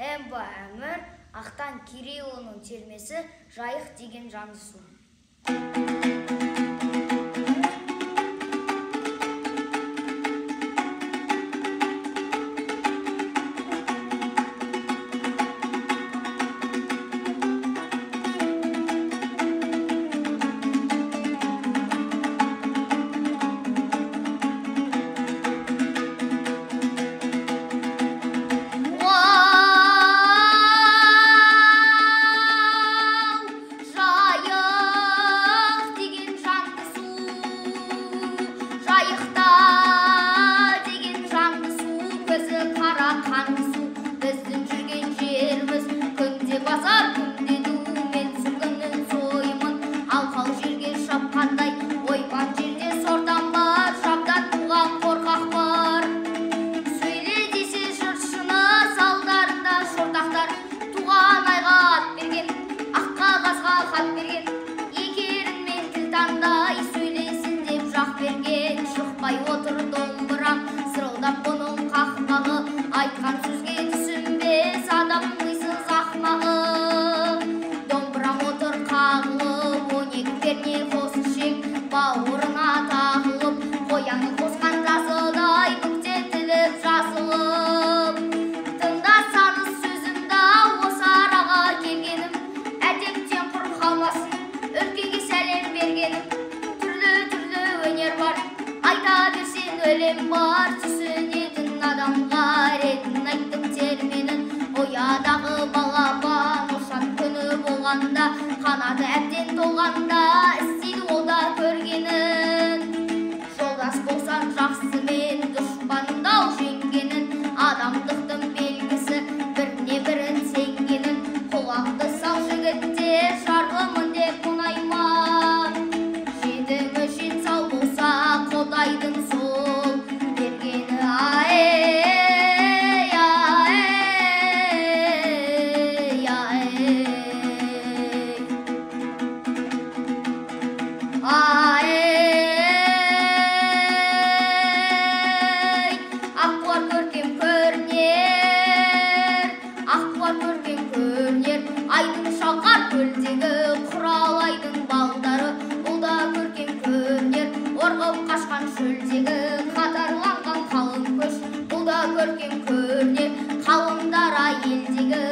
Эмба Әмір, Ақтан Кирилловның термесі «Жайық деген жанды су». Біздің жүрген жеріміз күнде базар, күнде думен сүргіннің сойымын. Алқал жерге шапқандай, ойпан жерде сордан бар, шабдан туған қорқақ бар. Сөйле десе жыршыны салдарында шортақтар, туған айға ат берген, ақ қағазға хат берген, екерінмен тіл таңдай сөйлесін деп жақ берген. Шықпай отыр домбырам, сырылдап бұның қақпағы, айтқан сөзге түсінбес адам мисыз ақмағы. Домбырам отыр қағылып, 12 перне қос ішек бауырына тағылып, қояны қосқан жазыдай бүктетіліп жазылып. Тыңдасаңыз сөзімді осы араға келгенім, әдептен құр қалмасын өлкеге сәлем бергенім. Түрлі өнер бар, айта берсең өлең бар, түсінетін адамға ретін айттым терменін. Оядағы балапан ошан күні болғанда, қанаты әбден толғанда, істейді ол да көргенін. Жолдас болсан жақсымен, дұшпанындау жеңгенін, адамдықтың белгісі біріне бірін сенгенін. Құлақты сал жігіттер шарлымын деп мұнайма, жетімі жет сал болса Құдайдың сол бергені. Аққуар көркем көрнер, айдың шалқар көлдегі құралайдың балдары. Бұл да көркем көрнер, орғып қашқан шөлдегі қатарланған қалың көш. Бұл да көркем көрнер, қалыңдара елдегі